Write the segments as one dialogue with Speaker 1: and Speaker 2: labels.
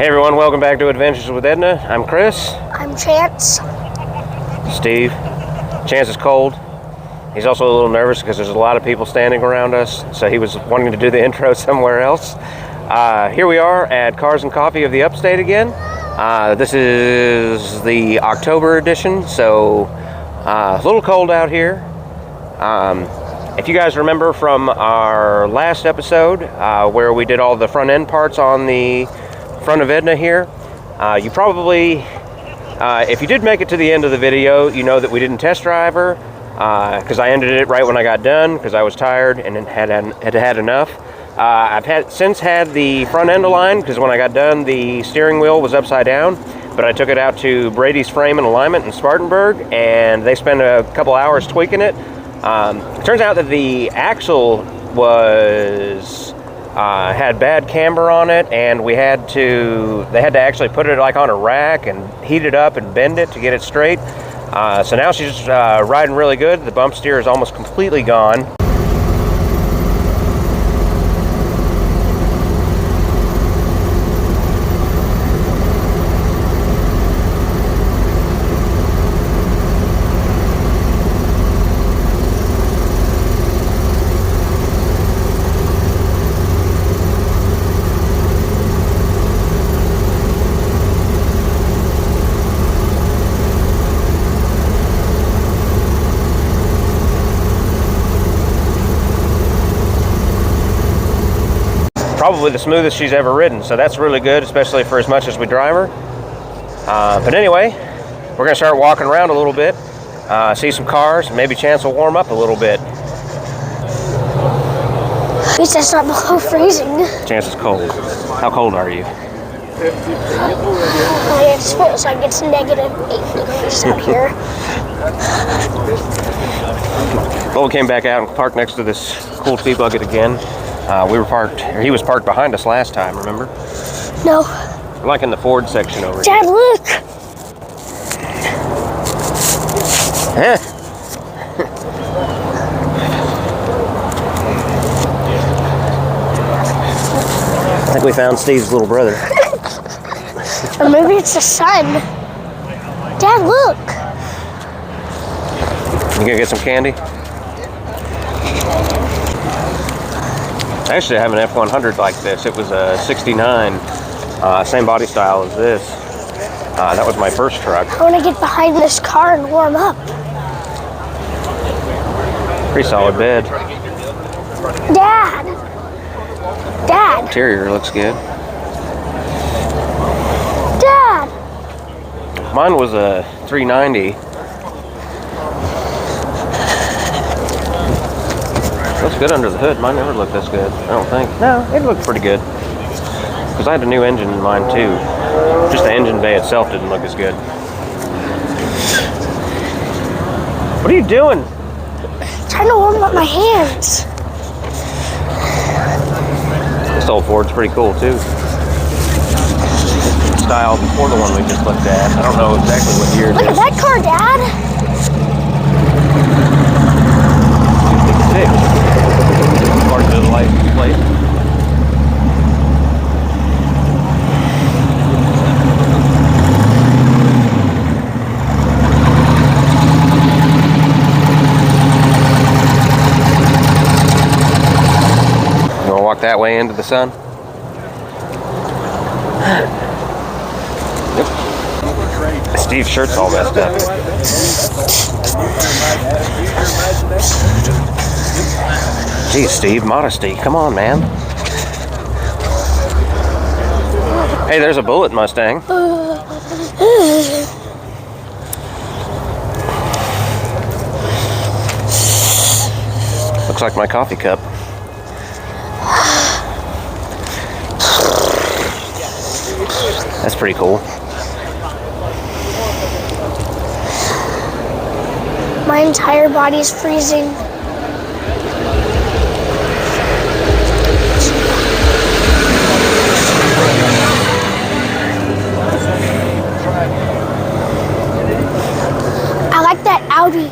Speaker 1: Hey everyone, welcome back to Adventures with Edna. I'm Chris.
Speaker 2: I'm Chance.
Speaker 1: Steve. Chance is cold. He's also a little nervous because there's a lot of people standing around us, so he was wanting to do the intro somewhere else. Here we are at Cars and Coffee of the Upstate again. This is the October edition, so a little cold out here. If you guys remember from our last episode where we did all the front end parts on the front of Edna here, you probably, if you did make it to the end of the video, you know that we didn't test drive her because I ended it right when I got done because I was tired and had enough. I've since had the front end aligned because when I got done the steering wheel was upside down, but I took it out to Brady's Frame and Alignment in Spartanburg and they spent a couple hours tweaking it. It turns out that the axle was had bad camber on it, and they had to actually put it like on a rack and heat it up and bend it to get it straight. So now she's riding really good. The bump steer is almost completely gone. Probably the smoothest she's ever ridden, so that's really good, especially for as much as we drive her. But anyway, we're gonna start walking around a little bit, see some cars, maybe Chance will warm up a little bit.
Speaker 2: At least that's not below freezing.
Speaker 1: Chance is cold. How cold are you?
Speaker 2: It feels like it's negative 8 degrees out here.
Speaker 1: Well, we came back out and parked next to this cool tree bucket again. He was parked behind us last time, remember?
Speaker 2: No.
Speaker 1: We're like in the Ford section over
Speaker 2: Dad,
Speaker 1: here.
Speaker 2: look!
Speaker 1: Huh? I think we found Steve's little brother.
Speaker 2: Or maybe it's the sun. Dad, look!
Speaker 1: You gonna get some candy? I actually have an F100 like this. It was a 69, same body style as this. That was my first truck.
Speaker 2: I want to get behind this car and warm up.
Speaker 1: Pretty solid bed.
Speaker 2: Dad! Dad!
Speaker 1: Interior looks good.
Speaker 2: Dad!
Speaker 1: Mine was a 390. Looks good under the hood. Mine never looked this good, I don't think. No, it looked pretty good. Because I had a new engine in mine too. Just the engine bay itself didn't look as good. What are you doing?
Speaker 2: I'm trying to warm up my hands.
Speaker 1: This old Ford's pretty cool too. Style before the one we just looked at. I don't know exactly what year it is.
Speaker 2: Look at that car, Dad.
Speaker 1: Part of the license plate. You want to walk that way into the sun? Yep. Steve's shirt's all messed up. Geez, Steve, modesty. Come on, man. Hey, there's a Bullet Mustang. Looks like my coffee cup. That's pretty cool.
Speaker 2: My entire body's freezing. I like that Audi.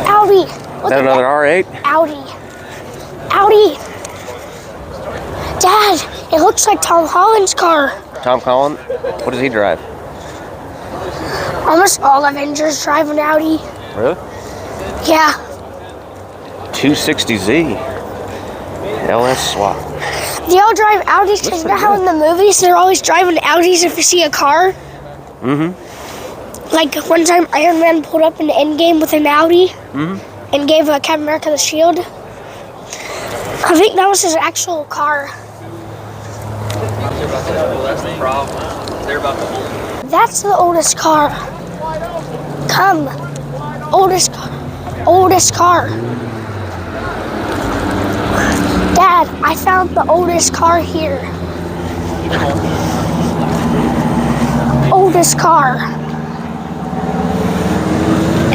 Speaker 2: Audi.
Speaker 1: Is that another R8?
Speaker 2: Audi. Audi. Dad, it looks looks like Tom Holland's car.
Speaker 1: Tom Holland? What does he drive?
Speaker 2: Almost all Avengers drive an Audi.
Speaker 1: Really?
Speaker 2: Yeah.
Speaker 1: 260Z. LS swap.
Speaker 2: They all drive Audis because you know how in the movies they're always driving Audis if you see a car?
Speaker 1: Mm-hmm.
Speaker 2: Like one time Iron Man pulled up in the Endgame with an Audi and gave Captain America the shield. I think that was his actual car.
Speaker 3: That's the problem. They're about to.
Speaker 2: That's the oldest car. Come. Oldest car. Oldest car. Dad, I found the oldest car here. Oldest car.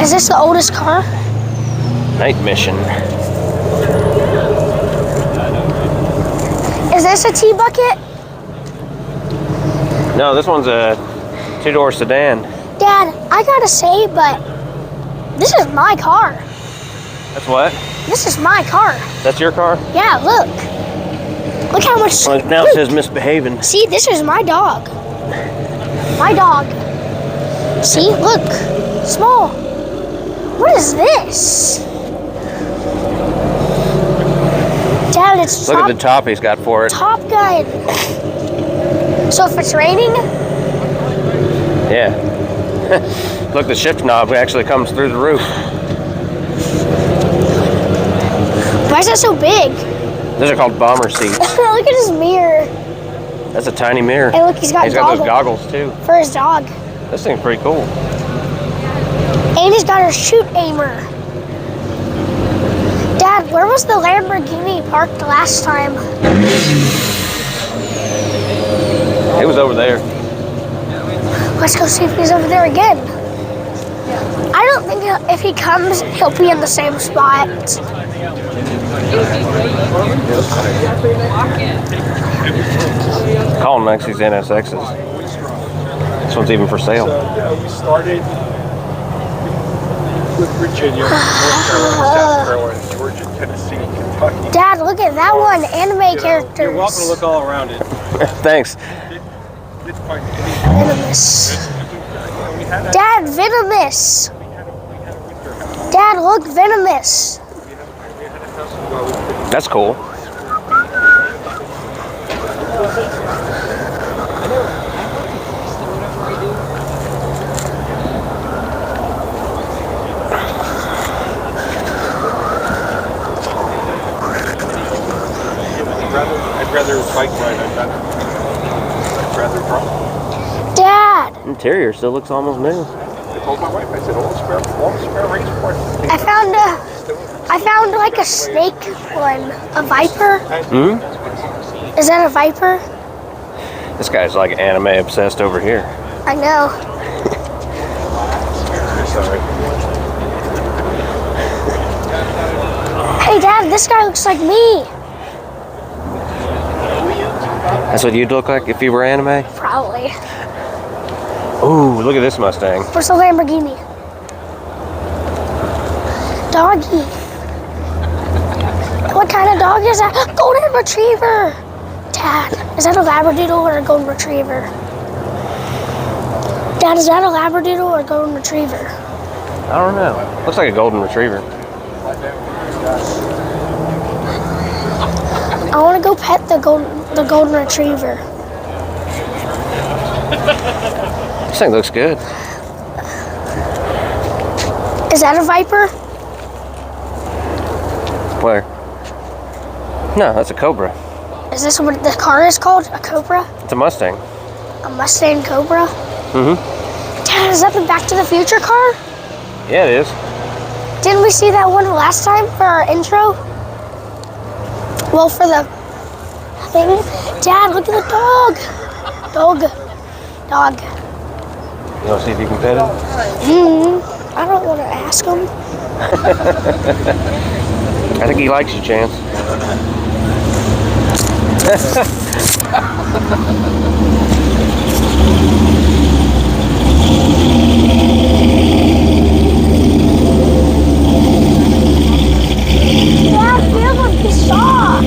Speaker 2: Is this the oldest car?
Speaker 1: Night mission.
Speaker 2: Is this a T-bucket?
Speaker 1: No, this one's a two-door sedan.
Speaker 2: Dad, I gotta say, but this is my car.
Speaker 1: That's what?
Speaker 2: This is my car.
Speaker 1: That's your car?
Speaker 2: Yeah, look. Look how much.
Speaker 1: Well, now it says misbehaving.
Speaker 2: See, this is my dog. My dog. See, look. Small. What is this? Dad, it's
Speaker 1: Look at the top he's got for it.
Speaker 2: Top Gun. So if it's raining,
Speaker 1: Yeah. Look, the shift knob actually comes through the roof.
Speaker 2: why is that so big?
Speaker 1: Those are called bomber seats.
Speaker 2: Look at his mirror.
Speaker 1: That's a tiny mirror.
Speaker 2: And look, he's got
Speaker 1: those goggles too.
Speaker 2: for his dog.
Speaker 1: This thing's pretty cool.
Speaker 2: And he's got a shoot aimer. Dad, where was the Lamborghini parked last time?
Speaker 1: It was over there.
Speaker 2: Let's go see if he's over there again. I don't think if he comes, he'll be in the same spot.
Speaker 1: Colin likes these NSXs. This one's even for sale.
Speaker 4: We started with Virginia, North Carolina, South Carolina, Georgia, Tennessee, Kentucky.
Speaker 2: Dad, look at that one. Anime characters.
Speaker 4: You're welcome to look all around it.
Speaker 1: Thanks.
Speaker 4: Didn't find any.
Speaker 2: Venomous. Dad, venomous. Dad, look, venomous.
Speaker 1: That's cool.
Speaker 4: I'd rather bike ride. I'd rather drive.
Speaker 2: Dad,
Speaker 1: Interior still looks almost new.
Speaker 4: I told my wife, I said, all the spare race parts.
Speaker 2: I found like a snake one, a viper.
Speaker 1: Hmm?
Speaker 2: Is that a viper?
Speaker 1: This guy's like anime obsessed over here.
Speaker 2: I know.
Speaker 4: Sorry.
Speaker 2: Hey, Dad, this guy looks like me.
Speaker 1: That's what you'd look like if you were anime?
Speaker 2: Probably.
Speaker 1: Ooh, look at this Mustang.
Speaker 2: Where's the Lamborghini? Doggy. What kind of dog is that? Golden Retriever. Dad, is that a Labradoodle or a Golden Retriever? Dad, is that a Labradoodle or a Golden Retriever?
Speaker 1: I don't know. Looks like a golden retriever.
Speaker 2: I want to go pet the Golden Retriever.
Speaker 1: This thing looks good.
Speaker 2: Is that a Viper?
Speaker 1: Where? No, that's a Cobra.
Speaker 2: Is this what the car is called? A Cobra?
Speaker 1: It's a Mustang.
Speaker 2: A Mustang Cobra?
Speaker 1: Mm-hmm.
Speaker 2: Dad, is that the Back to the Future car?
Speaker 1: Yeah, it is.
Speaker 2: Didn't we see that one last time for our intro? Well, for the thing. Dad, look at the dog. Dog.
Speaker 1: You want to see if you can pet him?
Speaker 2: I don't want to ask him.
Speaker 1: I think he likes you, Chance.
Speaker 2: Dad, feels like he's soft.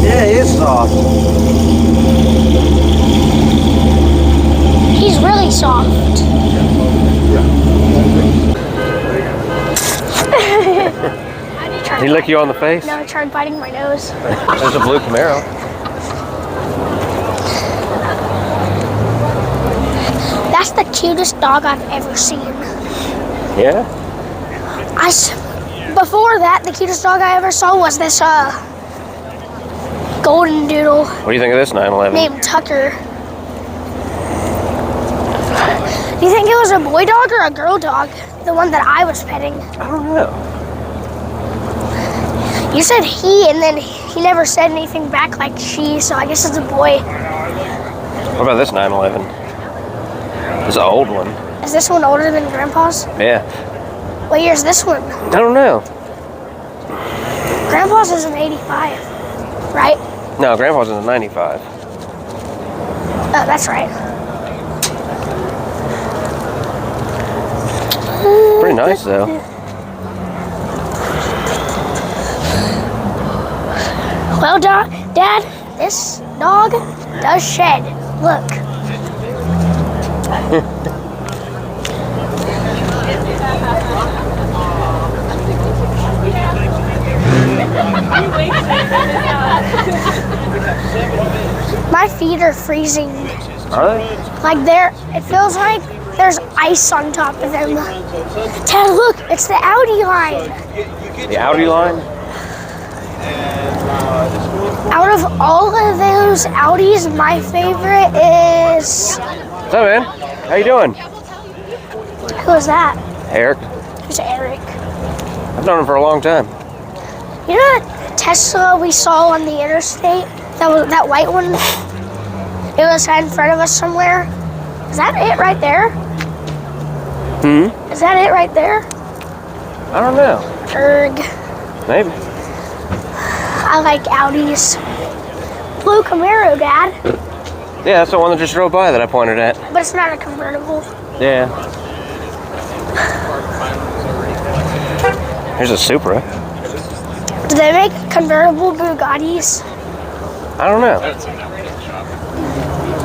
Speaker 1: Yeah, he is soft.
Speaker 2: really soft.
Speaker 1: He lick you on the face?
Speaker 2: No, he tried biting my nose.
Speaker 1: There's a blue Camaro.
Speaker 2: That's the cutest dog I've ever seen.
Speaker 1: Yeah?
Speaker 2: Before that, the cutest dog I ever saw was this golden doodle
Speaker 1: What do you think of this 911?
Speaker 2: named Tucker. Do you think it was a boy dog or a girl dog? The one that I was petting.
Speaker 1: I don't know.
Speaker 2: You said he, and then he never said anything back like she, so I guess it's a boy.
Speaker 1: What about this 911? This old one.
Speaker 2: Is this one older than Grandpa's?
Speaker 1: Yeah.
Speaker 2: What year is this one?
Speaker 1: I don't know.
Speaker 2: Grandpa's is an 85, right?
Speaker 1: No, Grandpa's in the 95.
Speaker 2: Oh, that's right.
Speaker 1: Pretty nice though.
Speaker 2: Well, Dad, this dog does shed. Look. My feet are freezing.
Speaker 1: Are they?
Speaker 2: Like it feels like there's ice on top of them. Dad, look, it's the Audi line.
Speaker 1: The Audi line?
Speaker 2: Out of all of those Audis, my favorite is...
Speaker 1: What's up, man? How you doing?
Speaker 2: Who is that?
Speaker 1: Eric.
Speaker 2: Who's Eric?
Speaker 1: I've known him for a long time.
Speaker 2: You know that Tesla we saw on the interstate? That white one? It was in front of us somewhere. Is that it right there? Is that it right there?
Speaker 1: I don't know.
Speaker 2: Erg.
Speaker 1: Maybe.
Speaker 2: I like Audis. Blue Camaro, Dad.
Speaker 1: Yeah, that's the one that just drove by that I pointed at.
Speaker 2: But it's not a convertible.
Speaker 1: Yeah. Here's a Supra.
Speaker 2: Do they make convertible Bugattis?
Speaker 1: I don't know.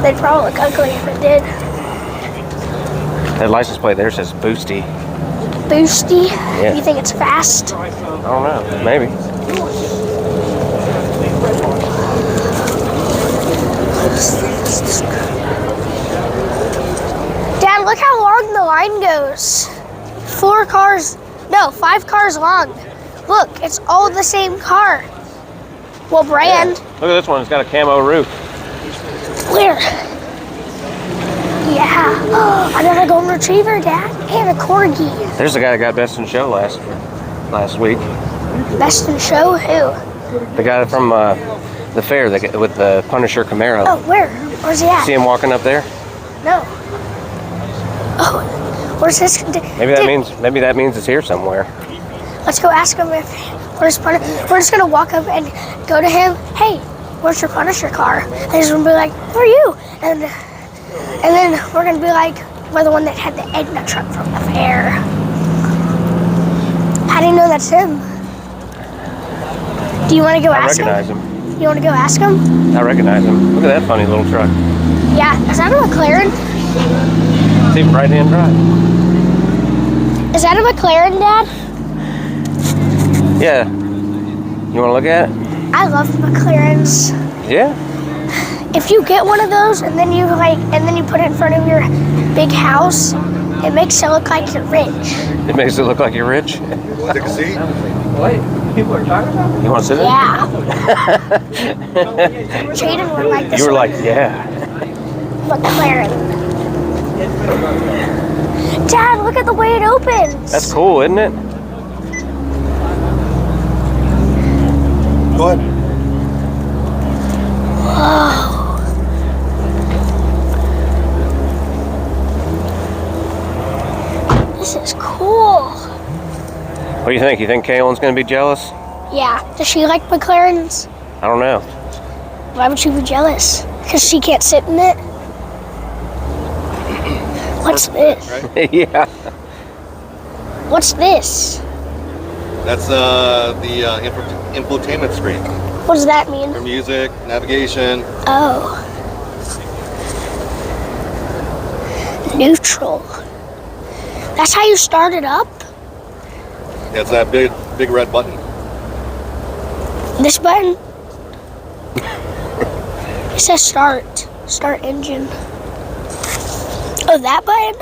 Speaker 2: They'd probably look ugly if it did.
Speaker 1: That license plate there says Boosty.
Speaker 2: Boosty?
Speaker 1: Yeah.
Speaker 2: You think it's fast?
Speaker 1: I don't know. Maybe.
Speaker 2: Dad, look how long the line goes. 5 cars long. Look, it's all the same car. Well, brand.
Speaker 1: Yeah. Look at this one. It's got a camo roof.
Speaker 2: Where? Yeah. Oh, another golden retriever, Dad, and a corgi.
Speaker 1: There's the guy that got Best in Show last week.
Speaker 2: Best in show? Who?
Speaker 1: The guy from the fair with the Punisher Camaro.
Speaker 2: Oh, where? Where's he at?
Speaker 1: See him walking up there?
Speaker 2: No. Oh, where's this?
Speaker 1: Maybe that means it's here somewhere.
Speaker 2: Let's go ask him if where's Punisher. We're just gonna walk up and go to him. Hey, where's your Punisher car? And he's gonna be like, who are you? And then we're gonna be like, we're the one that had the Edna truck from the fair. How do you know that's him? Do you want to go ask him?
Speaker 1: I recognize him.
Speaker 2: You want to go ask him?
Speaker 1: I recognize him. Look at that funny little truck.
Speaker 2: Yeah. Is that a McLaren?
Speaker 1: It's even right-hand drive.
Speaker 2: Is that a McLaren, Dad?
Speaker 1: Yeah. You want to look at it?
Speaker 2: I love McLarens.
Speaker 1: Yeah.
Speaker 2: If you get one of those and then you put it in front of your big house, it makes it look like you're rich.
Speaker 1: It makes it look like you're rich.
Speaker 4: Take a seat.
Speaker 3: Wait, people are talking about me?
Speaker 1: You want to sit in?
Speaker 2: Yeah. Jaden would like this.
Speaker 1: You were
Speaker 2: one.
Speaker 1: like, yeah.
Speaker 2: McLaren. Dad, look at the way it opens.
Speaker 1: That's cool, isn't it?
Speaker 4: Go ahead.
Speaker 2: Whoa. This is cool.
Speaker 1: What do you think? You think Kaylin's going to be jealous?
Speaker 2: Yeah. Does she like McLarens?
Speaker 1: I don't know.
Speaker 2: Why would she be jealous? Because she can't sit in it? What's this?
Speaker 1: Yeah.
Speaker 2: What's this?
Speaker 4: That's the infotainment screen
Speaker 2: What does that mean?
Speaker 4: for music, navigation.
Speaker 2: Oh. Neutral. That's how you start it up?
Speaker 5: Yeah, it's that big red button.
Speaker 2: This button? It says start. Start engine. Oh, that button?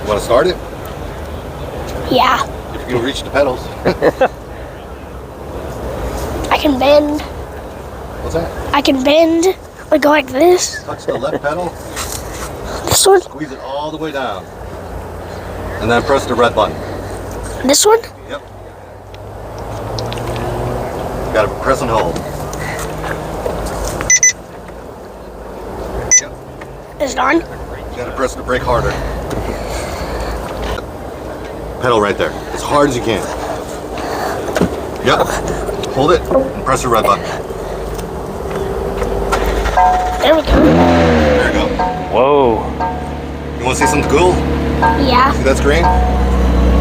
Speaker 5: You want to start it?
Speaker 2: Yeah.
Speaker 5: If you can reach the pedals.
Speaker 2: I can bend.
Speaker 5: What's that?
Speaker 2: I can bend. Like go like this.
Speaker 5: Touch the left pedal.
Speaker 2: This one?
Speaker 5: Squeeze it all the way down. And then press the red button.
Speaker 2: This one?
Speaker 5: Yep. Gotta press and hold. Yep.
Speaker 2: Is it on?
Speaker 5: Gotta press the brake harder. Pedal right there. As hard as you can. Yep. Hold it and press the red button.
Speaker 2: There we go.
Speaker 5: There you go.
Speaker 1: Whoa.
Speaker 5: You wanna see something cool?
Speaker 2: Yeah.
Speaker 5: See that screen?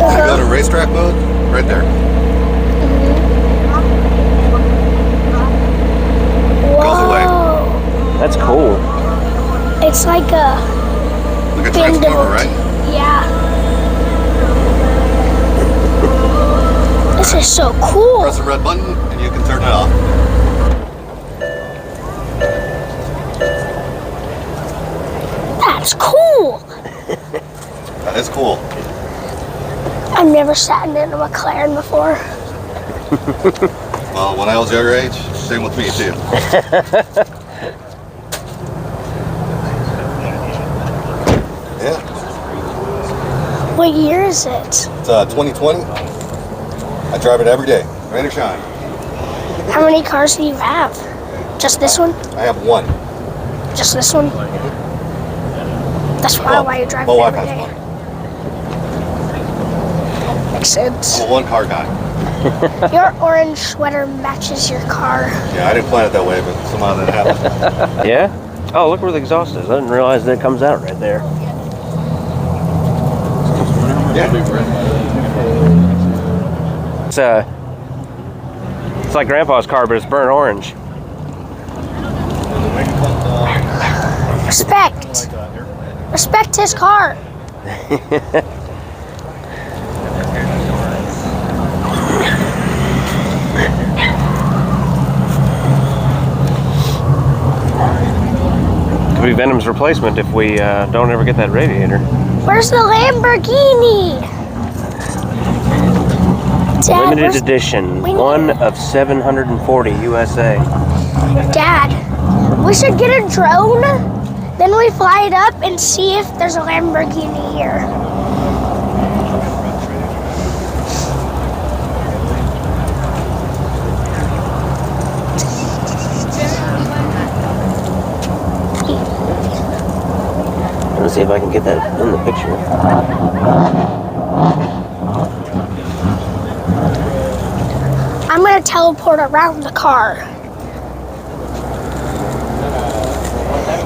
Speaker 5: So you go to racetrack mode, right there. Goes away.
Speaker 2: Whoa.
Speaker 1: That's cool.
Speaker 2: It's like a
Speaker 5: Like a transformer, right?
Speaker 2: Yeah. This is so cool.
Speaker 5: Press the red button and you can turn it off.
Speaker 2: That's cool.
Speaker 5: That is cool.
Speaker 2: I've never sat in a McLaren before.
Speaker 5: Well, when I was your age, same with me too. Yeah,
Speaker 2: What year is it?
Speaker 5: it's 2020. I drive it every day, rain or shine.
Speaker 2: How many cars do you have? Just this one?
Speaker 5: I have one.
Speaker 2: Just this one? That's probably why you drive
Speaker 5: my
Speaker 2: it
Speaker 5: wife
Speaker 2: every
Speaker 5: has
Speaker 2: day.
Speaker 5: one.
Speaker 2: Makes sense.
Speaker 5: I'm a one-car guy.
Speaker 2: Your orange sweater matches your car.
Speaker 5: Yeah, I didn't plan it that way, but somehow that happened.
Speaker 1: Yeah? Oh, look where the exhaust is. I didn't realize that it comes out right there.
Speaker 5: Yeah.
Speaker 1: It's like Grandpa's car, but it's burnt orange.
Speaker 2: Respect. Respect his car.
Speaker 1: Could be Venom's replacement if we don't ever get that radiator.
Speaker 2: Where's the Lamborghini? Dad,
Speaker 1: Limited edition,
Speaker 2: we need-
Speaker 1: one of 740 USA.
Speaker 2: Dad, we should get a drone. Then we fly it up and see if there's a Lamborghini here.
Speaker 1: Let me see if I can get that in the picture.
Speaker 2: I'm gonna teleport around the car.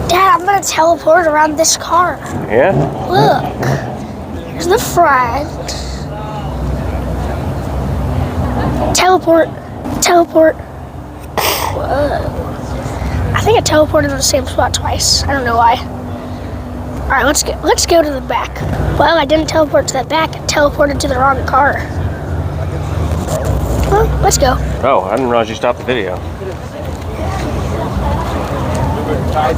Speaker 2: Dad, I'm gonna teleport around this car.
Speaker 1: Yeah?
Speaker 2: Look, here's the front. Teleport, teleport. Whoa. I think I teleported to the same spot twice. I don't know why. All right, let's go to the back. Well, I didn't teleport to the back. I teleported to the wrong car. Well, let's go.
Speaker 1: Oh, I didn't realize you stopped the video.
Speaker 2: Mine.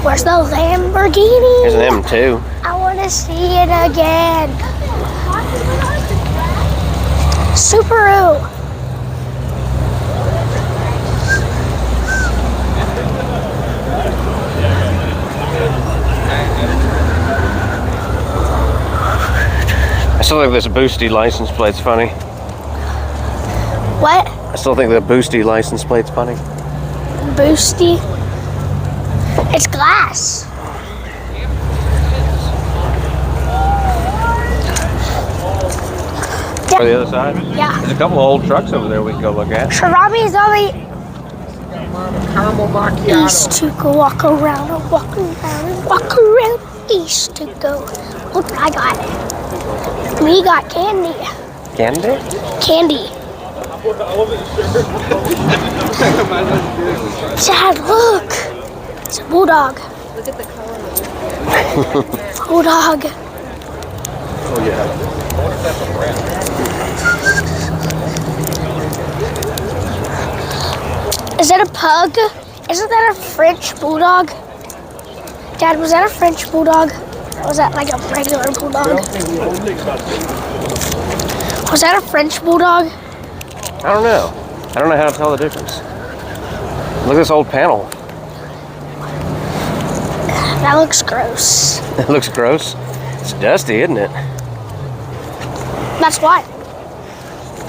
Speaker 2: Where's the Lamborghini?
Speaker 1: Here's an M2.
Speaker 2: I want to see it again. Subaru.
Speaker 1: I still think this Boosty license plate's funny.
Speaker 2: What?
Speaker 1: I still think the Boosty license plate's funny.
Speaker 2: Boosty. It's glass.
Speaker 1: For the other side?
Speaker 2: Yeah.
Speaker 1: There's a couple of old trucks over there we can go look at.
Speaker 2: Sharami's only
Speaker 4: Caramel macchiato.
Speaker 2: east to go walk around and walk around and walk around. East to go. Look what I got. We got candy.
Speaker 1: Candy?
Speaker 2: Candy. Dad, look. It's a bulldog.
Speaker 3: Look at the color.
Speaker 2: Bulldog.
Speaker 4: Oh, yeah.
Speaker 2: Is that a pug? Isn't that a French bulldog? Dad, was that a French bulldog? Or was that like a regular bulldog? Was that a French bulldog?
Speaker 1: I don't know. I don't know how to tell the difference. Look at this old panel.
Speaker 2: That looks gross.
Speaker 1: It looks gross. It's dusty, isn't it?
Speaker 2: That's why.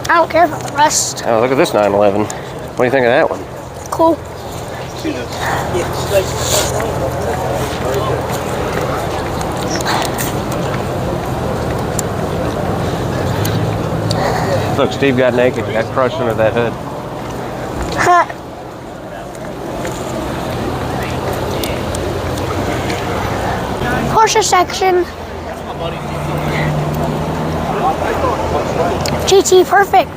Speaker 2: I don't care about the rust.
Speaker 1: Oh, look at this 911. What do you think of that one?
Speaker 2: Cool.
Speaker 1: Look, Steve got naked, got crushed under that hood.
Speaker 2: Porsche section. GT perfect.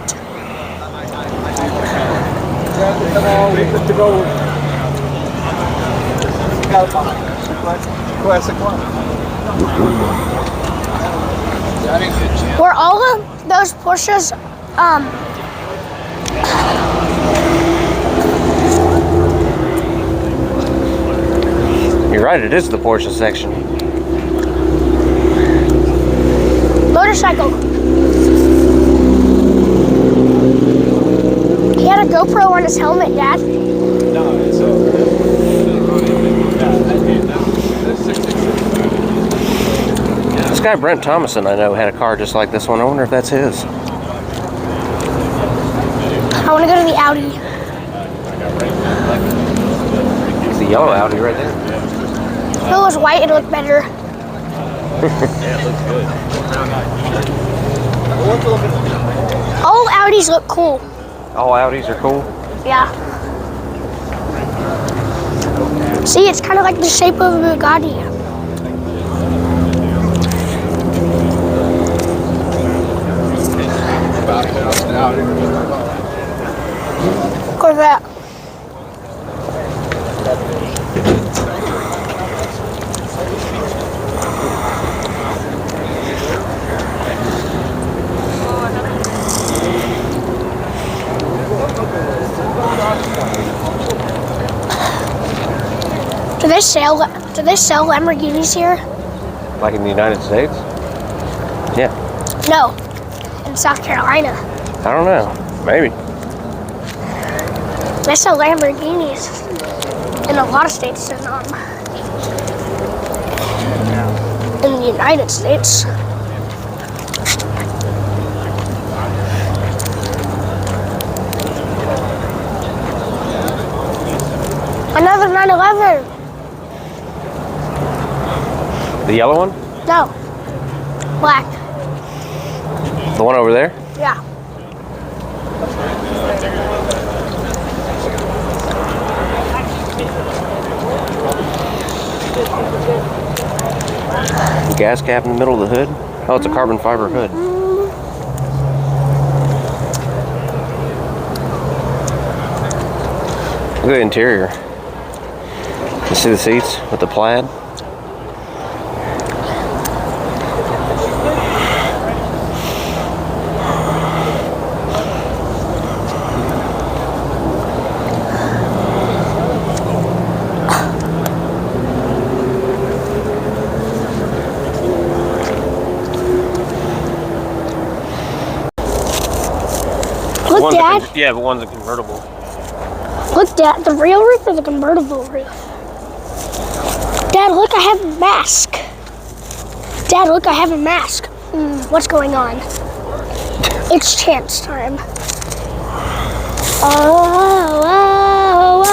Speaker 4: Classic one.
Speaker 2: Were all of those Porsches
Speaker 1: You're right, it is the Porsche section.
Speaker 2: motorcycle? He had a GoPro on his helmet, Dad.
Speaker 4: No, it's
Speaker 1: This guy Brent Thomason I know had a car just like this one. I wonder if that's his.
Speaker 2: I want to go to the Audi.
Speaker 1: It's the yellow Audi right there.
Speaker 2: If it was white, it'd look better. All Audis look cool.
Speaker 1: All Audis are cool.
Speaker 2: Yeah. See, it's kind of like the shape of a Bugatti. Corvette. Do they sell Lamborghinis here?
Speaker 1: Like in the United States? Yeah.
Speaker 2: No, in South Carolina.
Speaker 1: I don't know. Maybe.
Speaker 2: They sell Lamborghinis in a lot of states in the United States. Another 911.
Speaker 1: The yellow one?
Speaker 2: No. Black.
Speaker 1: The one over there?
Speaker 2: Yeah.
Speaker 1: Gas cap in the middle of the hood? Oh, it's a carbon fiber hood. Look at the interior. You see the seats with the plaid?
Speaker 2: Look, Dad.
Speaker 1: Yeah, but one's a convertible.
Speaker 2: Look, Dad. The real roof or the convertible roof? Dad, look, I have a mask. Dad, look, I have a mask. What's going on? It's chance time. Oh, oh,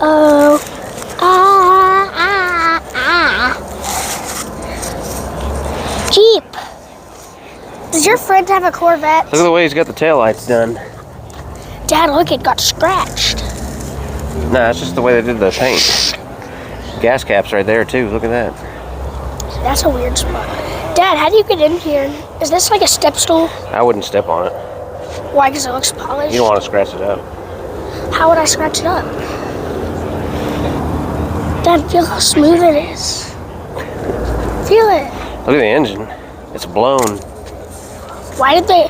Speaker 2: oh, oh, Jeep. Does your friend have a Corvette?
Speaker 1: Look at the way he's got the taillights done.
Speaker 2: Dad, look, it got scratched.
Speaker 1: Nah, it's just the way they did the paint. Gas cap's right there too. Look at that.
Speaker 2: That's a weird spot. Dad, how do you get in here? Is this like a step stool?
Speaker 1: I wouldn't step on it.
Speaker 2: Why? Because it looks polished?
Speaker 1: You don't want to scratch it up.
Speaker 2: How would I scratch it up? Dad, feel how smooth it is. Feel it.
Speaker 1: Look at the engine. It's blown.
Speaker 2: Why did they?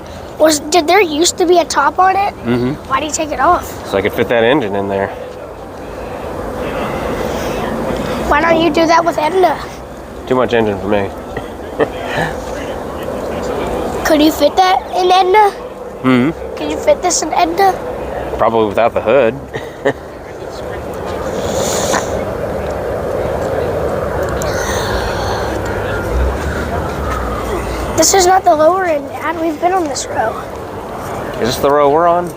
Speaker 2: Did there used to be a top on it?
Speaker 1: Mm-hmm.
Speaker 2: Why did you take it off?
Speaker 1: So I could fit that engine in there.
Speaker 2: Why don't you do that with Edna?
Speaker 1: Too much engine for me.
Speaker 2: Could you fit that in Edna?
Speaker 1: Mm-hmm.
Speaker 2: Could you fit this in Edna?
Speaker 1: Probably without the hood.
Speaker 2: This is not the lower end, Dad. We've been on this row.
Speaker 1: Is this the row we're on?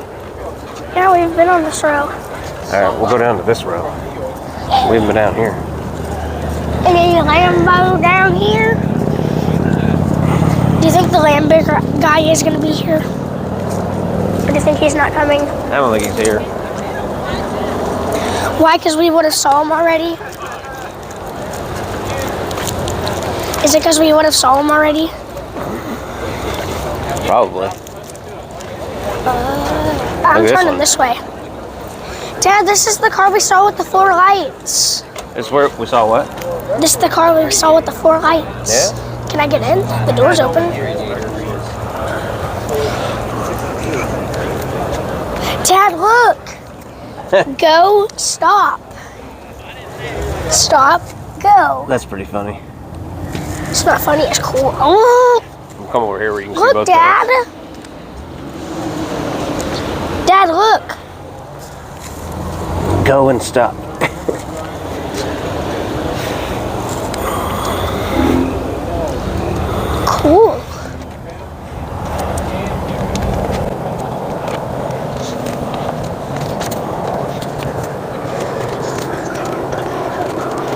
Speaker 2: Yeah, we've been on this row.
Speaker 1: All right, we'll go down to this row. We haven't been down here.
Speaker 2: Any Lambo down here? Do you think the Lambo guy is going to be here? Or do you think he's not coming?
Speaker 1: I don't think he's here.
Speaker 2: Why? Because we would have saw him already? Is it because we would have saw him already?
Speaker 1: Probably.
Speaker 2: I'm
Speaker 1: this
Speaker 2: turning
Speaker 1: one.
Speaker 2: this way. Dad, this is the car we saw with the 4 lights.
Speaker 1: This is where we saw what?
Speaker 2: This is the car we saw with the 4 lights.
Speaker 1: Yeah.
Speaker 2: Can I get in? The door's open. Dad, look. Go, stop. Stop, go.
Speaker 1: That's pretty funny.
Speaker 2: It's not funny, it's cool. Oh,
Speaker 1: We'll come over here where you can see
Speaker 2: look,
Speaker 1: both
Speaker 2: Dad.
Speaker 1: cars.
Speaker 2: Dad, look.
Speaker 1: Go and stop.
Speaker 2: Cool.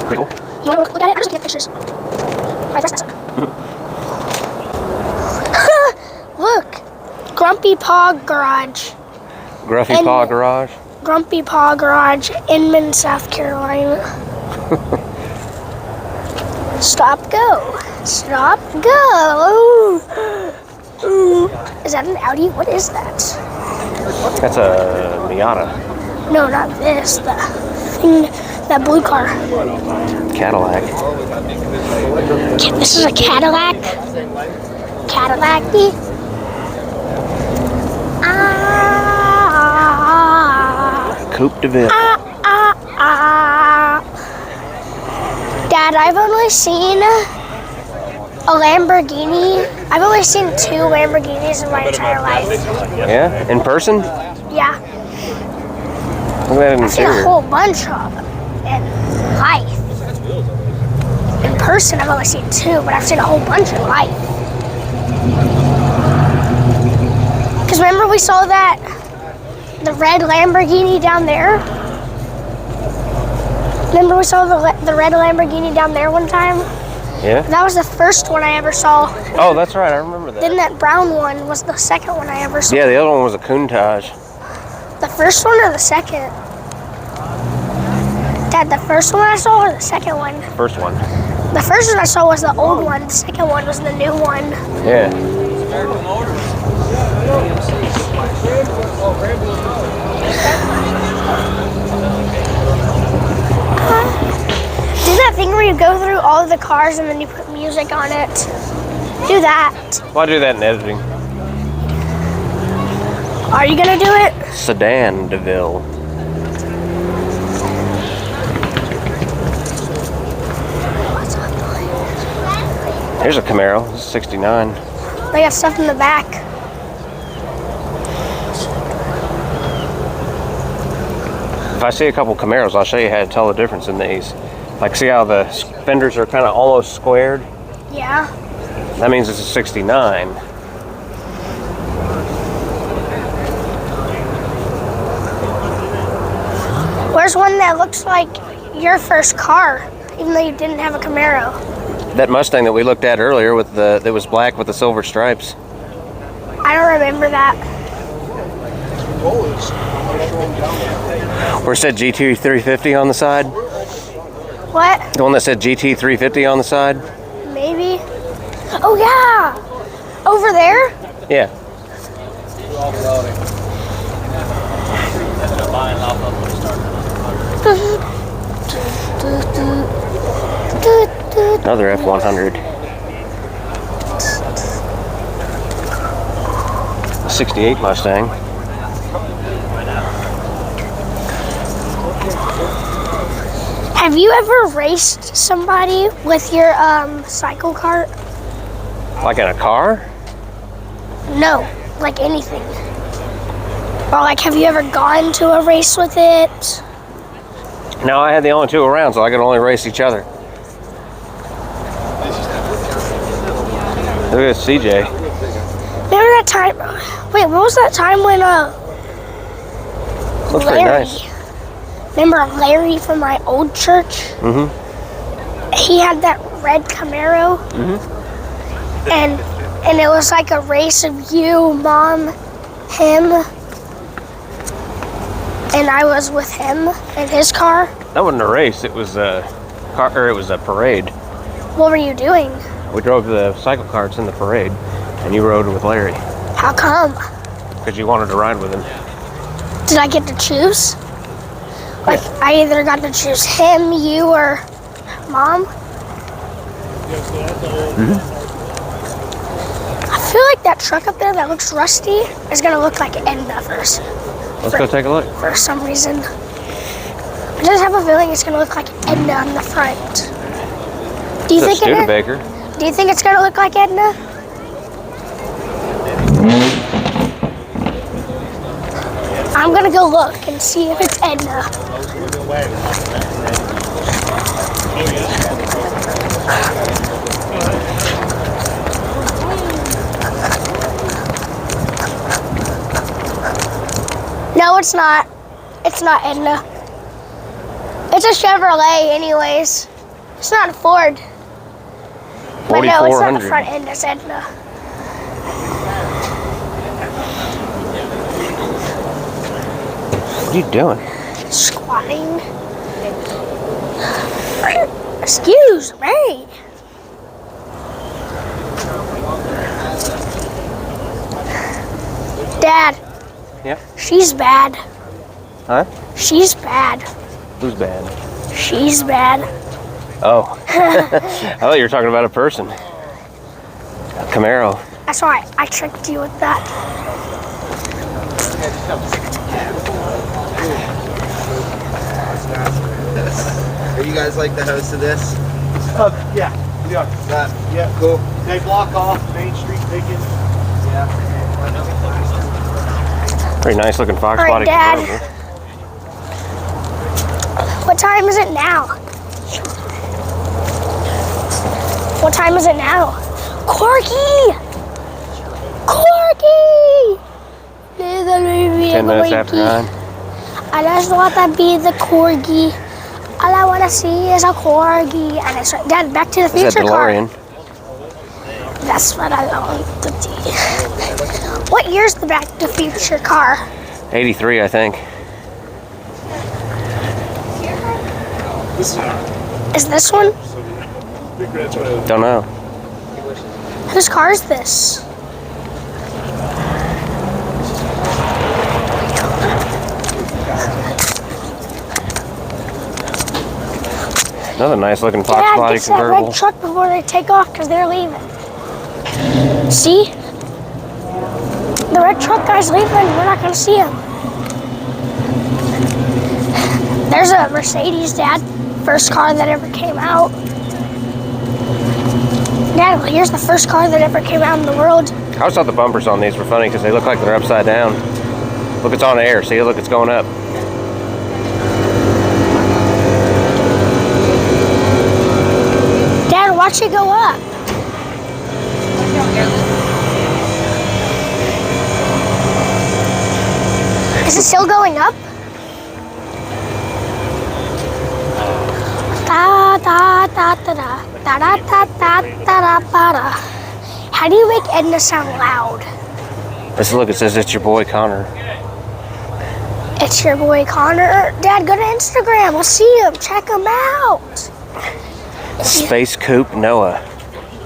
Speaker 1: Pretty cool.
Speaker 2: You want to look at it? I'm just looking at pictures. Right, that's awesome. Look. Grumpy Paw Garage.
Speaker 1: Gruffy
Speaker 2: And-
Speaker 1: Paw Garage.
Speaker 2: Grumpy Paw Garage, Inman, South Carolina. Stop, go. Stop, go. Ooh. Is that an Audi? What is that?
Speaker 1: That's a Miata.
Speaker 2: No, not this. The thing, that blue car.
Speaker 1: Cadillac.
Speaker 2: This is a Cadillac. Cadillac-y.
Speaker 1: Coupe de Ville.
Speaker 2: Dad, I've only seen a Lamborghini. I've only seen 2 Lamborghinis in my entire life.
Speaker 1: Yeah? In person?
Speaker 2: Yeah,
Speaker 1: Look at that
Speaker 2: I've seen a
Speaker 1: interior.
Speaker 2: whole bunch of them in life. In person, I've only seen 2, but I've seen a whole bunch in life. Because remember we saw the red Lamborghini down there? Remember we saw the red Lamborghini down there one time?
Speaker 1: Yeah?
Speaker 2: That was the first one I ever saw.
Speaker 1: Oh, that's right. I remember that.
Speaker 2: Then that brown one was the second one I ever saw.
Speaker 1: Yeah, the other one was a Countach.
Speaker 2: The first one or the second? Dad, the first one I saw or the second one?
Speaker 1: First one.
Speaker 2: The first one I saw was the old one. The second one was the new one.
Speaker 1: Yeah.
Speaker 2: Do that thing where you go through all of the cars and then you put music on it. Do that.
Speaker 1: Well, I do that in editing.
Speaker 2: Are you gonna do it?
Speaker 1: Sedan DeVille. Here's a Camaro. This is 69.
Speaker 2: They got stuff in the back.
Speaker 1: If I see a couple Camaros, I'll show you how to tell the difference in these. Like, see how the fenders are kind of almost squared?
Speaker 2: Yeah.
Speaker 1: That means it's a 69.
Speaker 2: Where's one that looks like your first car, even though you didn't have a Camaro?
Speaker 1: That Mustang that we looked at earlier with that was black with the silver stripes.
Speaker 2: I don't remember that.
Speaker 1: Where it said GT 350 on the side?
Speaker 2: What?
Speaker 1: The one that said GT 350 on the side?
Speaker 2: Maybe. Oh yeah. Over there?
Speaker 1: Yeah. Another F100. 68 Mustang.
Speaker 2: Have you ever raced somebody with your cycle cart?
Speaker 1: Like in a car?
Speaker 2: No, like anything. Or like, have you ever gone to a race with it?
Speaker 1: No, I had the only two around, so I could only race each other. Look at CJ.
Speaker 2: Remember that time? Wait, what was that time when
Speaker 1: Looks pretty nice.
Speaker 2: Remember Larry from my old church?
Speaker 1: Mm-hmm.
Speaker 2: He had that red Camaro.
Speaker 1: Mm-hmm.
Speaker 2: And it was like a race of you, Mom, him, and I was with him in his car.
Speaker 1: That wasn't a race. It was a car, or it was a parade.
Speaker 2: What were you doing?
Speaker 1: We drove the cycle carts in the parade, and you rode with Larry
Speaker 2: How come?
Speaker 1: because you wanted to ride with him.
Speaker 2: Did I get to choose? Like, I either got to choose him, you, or Mom?
Speaker 1: Mm-hmm.
Speaker 2: I feel like that truck up there that looks rusty is gonna look like Edna first.
Speaker 1: Let's go take a look.
Speaker 2: For some reason. I just have a feeling it's gonna look like Edna on the front. Do you
Speaker 1: It's a
Speaker 2: think
Speaker 1: Studebaker.
Speaker 2: Do you think it's gonna look like Edna? I'm gonna go look and see if it's Edna. No, it's not. It's not Edna. It's a Chevrolet anyways. It's not a Ford. But no, it's not the
Speaker 1: 4400.
Speaker 2: front end, it's Edna.
Speaker 1: What are you doing?
Speaker 2: Squatting. Excuse me. Dad,
Speaker 1: Yeah.
Speaker 2: she's bad.
Speaker 1: Huh?
Speaker 2: She's bad.
Speaker 1: Who's bad?
Speaker 2: She's bad.
Speaker 1: Oh. I thought you were talking about a person. A Camaro.
Speaker 2: That's why I tricked you with that.
Speaker 6: Are you guys like the host of this?
Speaker 3: Yeah, we are.
Speaker 6: Yeah, cool.
Speaker 3: They block off Main Street vacant.
Speaker 6: Yeah.
Speaker 1: Very nice looking Fox
Speaker 2: All right,
Speaker 1: body
Speaker 2: Dad.
Speaker 1: convertible.
Speaker 2: What time is it now? What time is it now? Corky! Corky!
Speaker 1: 10 minutes after 9.
Speaker 2: I just want to be the corgi. All I want to see is a corgi. And it's right, Dad, Back to the
Speaker 1: Is that
Speaker 2: Future car.
Speaker 1: DeLorean?
Speaker 2: That's what I want to be. What year's the Back to the Future car?
Speaker 1: 83, I think.
Speaker 2: Is this one?
Speaker 1: Don't know.
Speaker 2: Whose car is this?
Speaker 1: Another nice looking Fox
Speaker 2: Dad,
Speaker 1: body
Speaker 2: get to that
Speaker 1: convertible.
Speaker 2: red truck before they take off because they're leaving. See? The red truck guy's leaving. We're not going to see him. There's a Mercedes, Dad. First car that ever came out. Dad, here's the first car that ever came out in the world.
Speaker 1: I always thought the bumpers on these were funny because they look like they're upside down. Look, it's on air. See, look, it's going up.
Speaker 2: Dad, watch it go up. Is it still going up? Da da da da da da da da da da da da. How do you make Edna sound loud?
Speaker 1: Let's look. It says it's your boy Connor.
Speaker 2: It's your boy Connor. Dad, go to Instagram. We'll see him. Check him out.
Speaker 1: Space Coupe Noah.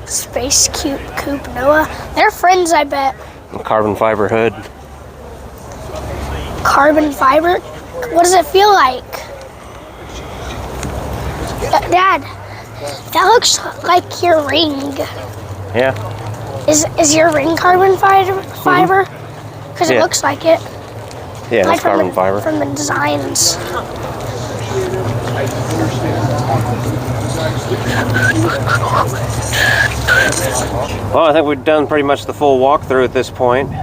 Speaker 2: Space Cute Coupe Noah. They're friends, I bet.
Speaker 1: Carbon fiber hood.
Speaker 2: Carbon fiber. What does it feel like? Dad, That looks like your ring.
Speaker 1: Yeah.
Speaker 2: Is your ring carbon fiber? Because it
Speaker 1: Yeah.
Speaker 2: looks like it.
Speaker 1: Yeah,
Speaker 2: Like
Speaker 1: it's carbon fiber.
Speaker 2: From the designs.
Speaker 1: Well, I think we've done pretty much the full walkthrough at this point. It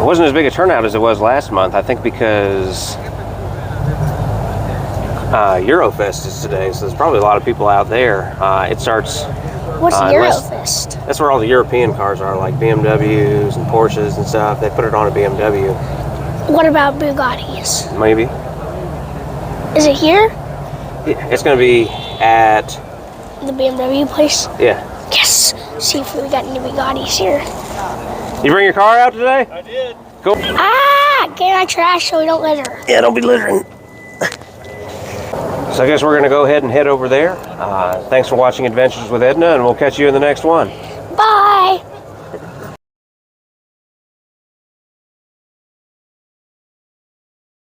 Speaker 1: wasn't as big a turnout as it was last month, I think because Eurofest is today, so there's probably a lot of people out there. It starts...
Speaker 2: What's
Speaker 1: unless-
Speaker 2: Eurofest?
Speaker 1: That's where all the European cars are, like BMWs and Porsches and stuff. They put it on a BMW,
Speaker 2: What about Bugattis?
Speaker 1: maybe.
Speaker 2: Is it here?
Speaker 1: It's going to be at...
Speaker 2: The BMW place?
Speaker 1: Yeah.
Speaker 2: Yes! See if we got any Bugattis here.
Speaker 1: You bring your car out today?
Speaker 3: I did.
Speaker 1: Cool.
Speaker 2: Ah! Get our trash so we don't litter.
Speaker 1: Yeah, don't be littering. So I guess we're going to go ahead and head over there. Thanks for watching Adventures with Edna, and we'll catch you in the next one.
Speaker 2: Bye!